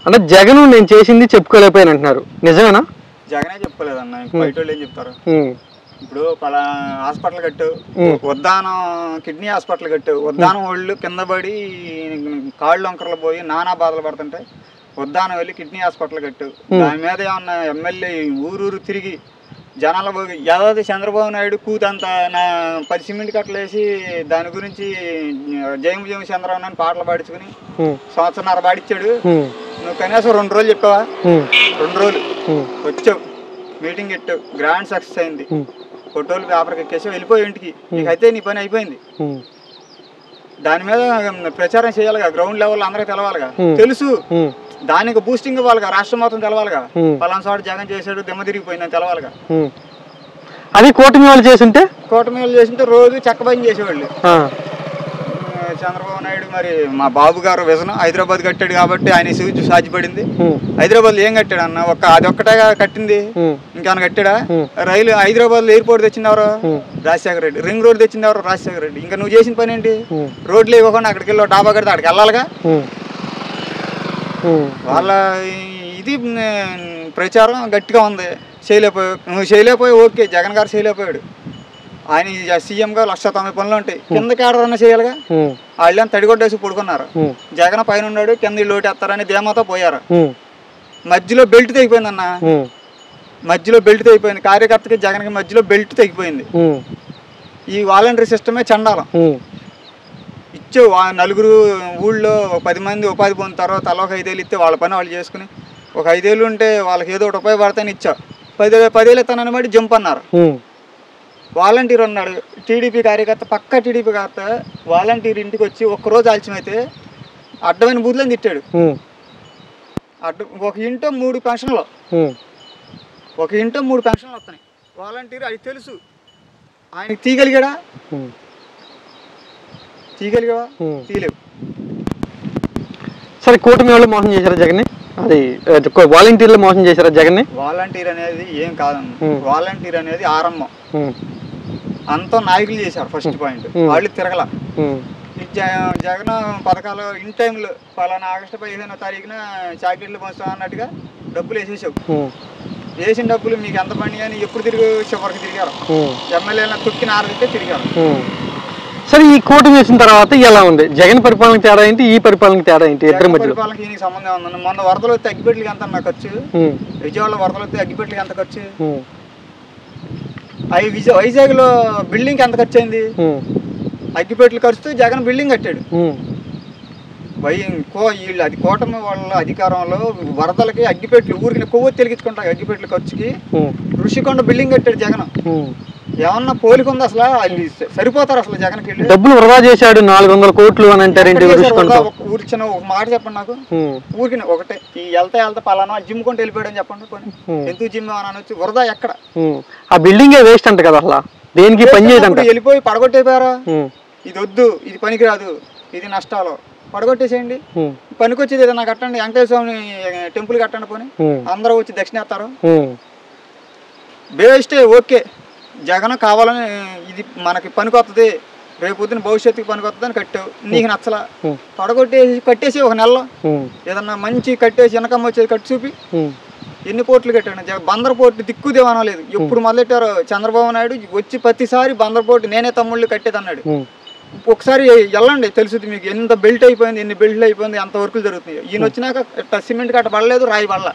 అంటే జగన్ నేను చేసింది చెప్పుకోలేకపోయాను అంటున్నారు, నిజమేనా? జగనే చెప్పుకోలేదన్న, బయట వాళ్ళు ఏం చెప్తారు? ఇప్పుడు పలా హాస్పిటల్ కట్టు, ఉద్దానం కిడ్నీ హాస్పిటల్ కట్టు, ఉద్దానం వాళ్ళు కింద పడి కాళ్ళు వంకరలు పోయి నానా బాధలు పడుతుంటే ఉద్దానం వెళ్ళి కిడ్నీ హాస్పిటల్ కట్టు. దాని మీద ఏమన్నా ఎమ్మెల్యే ఊరూరు తిరిగి జనాల ఏదో చంద్రబాబు నాయుడు కూతంత 10 సిమెంట్ కట్టలు వేసి దాని గురించి జయం జయం చంద్రబాబు అని పాటలు పాడించుకుని సంవత్సరంన్నర పాడించాడు. నువ్వు కనీసం 2 రోజులు చెప్పావా? 2 రోజులు వచ్చావు, మీటింగ్ పెట్టావు, గ్రాండ్ సక్సెస్ అయింది, ఫోటోలు పేపర్కి ఎక్కేసి వెళ్ళిపోయి ఇంటికి. నీకైతే నీ పని అయిపోయింది. దాని మీద ప్రచారం చేయాలిగా, గ్రౌండ్ లెవెల్ అందరికి తెలవాలిగా, తెలుసు దానికి బూస్టింగ్ ఇవ్వాలిగా, రాష్ట్రం మొత్తం తెలవాలిగా, పలానా చోట జగన్ చేశాడు దిమ్మ తిరిగిపోయిందని తెలవాలిగా. అది కూటమి వాళ్ళు చేసింటే రోజు చక్కబయం చేసేవాళ్ళు. చంద్రబాబు నాయుడు మరి మా బాబు గారు విజన్ హైదరాబాద్ కట్టాడు కాబట్టి ఆయన సాధ్యపడింది. హైదరాబాద్ లో ఏం కట్టాడు అన్న? అది ఒక్కటే కట్టింది, ఇంకేమైనా కట్టాడా? రైలు హైదరాబాద్ లో ఎయిర్పోర్ట్ తెచ్చింది ఎవరు? రాజశేఖర రెడ్డి. రింగ్ రోడ్ తెచ్చింది ఎవరు? రాజశేఖర రెడ్డి. ఇంకా నువ్వు చేసిన పని ఏంటి? రోడ్లు ఇవ్వకుండా అక్కడికి వెళ్ళి డాబా కడితే అక్కడికి వెళ్ళాలిగా. వాళ్ళ ఇది ప్రచారం గట్టిగా ఉంది. చేయలేకపోయావు, నువ్వు చేయలేకపోయావు, ఓకే. జగన్ గారు చేయలేకపోయాడు, ఆయన సీఎంగా 190 పనులు ఉంటాయి, కింద కేడరన్నా చేయాలిగా. వాళ్ళని తడిగొట్టేసి పడుకున్నారు. జగన్ పైన ఉన్నాడు, కింద లోటేస్తారని ధీమాతో పోయారు. మధ్యలో బెల్ట్ తెగిపోయిందన్న, మధ్యలో బెల్ట్ తెగిపోయింది. కార్యకర్తకి జగన్కి మధ్యలో బెల్ట్ తెగిపోయింది. ఈ వాలంటరీ సిస్టమే చండాలం. ఇచ్చావు, 4 ఊళ్ళో 10 మంది ఉపాధి పొందుతారో తల ఒక 5 ఏళ్ళు ఇస్తే వాళ్ళ పని వాళ్ళు చేసుకుని, ఒక 5 ఏళ్ళు ఉంటే వాళ్ళకి ఏదో ఒకటి ఉపయోగపడతాయని ఇచ్చావు. 10 ఏళ్ళు ఇస్తానని బట్టి జంప్ అన్నారు. వాలంటీర్ ఉన్నాడు, టీడీపీ కార్యకర్త, పక్కా టీడీపీ కార్యకర్త. వాలంటీర్ ఇంటికి వచ్చి ఒక్కరోజు ఆలస్యమైతే అడ్డమైన బూతులని తిట్టాడు. ఒక ఇంట్లో 3 పెన్షన్లు, ఒక ఇంట్లో 3 పెన్షన్లు వస్తున్నాయి. వాలంటీర్ అది తెలుసు, ఆయనకి తీయగలిగాడా? తీయలేవు. సరే, కూటమి వాళ్ళు మోసం చేశారా జగన్? అది వాలంటీర్లు మోసం చేశారా జగన్? వాలంటీర్ అనేది ఏం కాదన్న, వాలంటీర్ అనేది ఆరంభం. అంతా నాయకులు చేశారు. ఫస్ట్ పాయింట్, వాళ్ళు తిరగల. జగన్ పథకాలు ఇన్ టైంలో పలానా ఆగస్టు 15వ తారీఖున చాక్లెట్లు పంచుతా అన్నట్టుగా డబ్బులు వేసేసావు. వేసిన డబ్బులు మీకు ఎంత పని అని ఎప్పుడు తిరిగి చివరికి తిరిగారు. ఎమ్మెల్యేలను తొక్కిన ఆరితే తిరిగారు. సరే, ఈ కూటమి వేసిన తర్వాత ఎలా ఉంది? జగన్ పరిపాలనకి తేడా ఏంటి, ఈ పరిపాలనకి తేడా ఏంటి? ఇద్దరి మధ్య పరిపాలనకి ఈయనకి సంబంధం ఉందండి. మొన్న వరదలు వస్తే అగ్గిపెట్లకి ఎంత అన్న ఖర్చు? విజయవాడలో వరదలు వస్తే అగ్గిపెట్లకి ఎంత ఖర్చు? వైజాగ్ లో బిల్డింగ్ ఎంత ఖర్చు అయింది? అగ్గిపెట్లు ఖర్చుతో జగన్ బిల్డింగ్ కట్టాడు. వీళ్ళు అది కూటమి వాళ్ళ అధికారంలో వరదలకి అగ్గిపెట్లు ఊరికి కొవ్వొత్తి వెలిగించుకుంటా అగ్గిపెట్ల ఖర్చుకి ఋషికొండ బిల్డింగ్ కట్టాడు జగన్. ఏమన్నా పోలిక ఉంది అసలు? సరిపోతారు అసలు జగన్కి? డబ్బులు వృధా చేశాడు 400 కోట్లు అని అంటారు. ఊరికి చిన్న ఒక మాట చెప్పండి నాకు. ఊరికి ఒకటే, ఈ వెళ్తా పలానా జిమ్ కొంటే వెళ్ళిపోయాడు అని చెప్పండి. ఎందుకు జిమ్ అని అనొచ్చు, వృధా ఎక్కడ? ఆ బిల్డింగ్ వేస్ట్ అంట కదా, అసలు దేనికి పని చేయదంట. వెళ్ళిపోయి పడగొట్టేపోయారా? ఇది వద్దు, ఇది పనికి రాదు, ఇది నష్టాలు, పడగొట్టేసేయండి. పనికొచ్చేది ఏదైనా కట్టండి, వెంకటేశ్వర స్వామి టెంపుల్ కట్టండి. పోనీ అందరూ వచ్చి దక్షిణేస్తారు. బేస్టే ఓకే, జగన్ కావాలని ఇది మనకి పనికొస్తుంది, రేపు పొద్దున భవిష్యత్తుకి పనికొస్తుంది అని కట్టావు. నీకు నచ్చలా, కట్టేసి ఒక నెలలో ఏదన్నా మంచి కట్టేసి వెనకమ్మ వచ్చేది కట్టి చూపి. ఎన్ని పోర్టులు కట్టాడు? బందర్ పోర్టు దిక్కుదేవనం లేదు. ఎప్పుడు మొదలెట్టారో చంద్రబాబు నాయుడు వచ్చి ప్రతిసారి బందర్ పోర్టు నేనే తమ్ముళ్ళు కట్టేది అన్నాడు. ఒకసారి వెళ్ళండి, తెలుసుది మీకు ఎంత బెల్ట్ అయిపోయింది, ఎన్ని బెల్ట్లు అయిపోయింది, ఎంత వర్కులు జరుగుతున్నాయి. ఈయన వచ్చినాక సిమెంట్ కట్ట పడలేదు, రాయి పడల.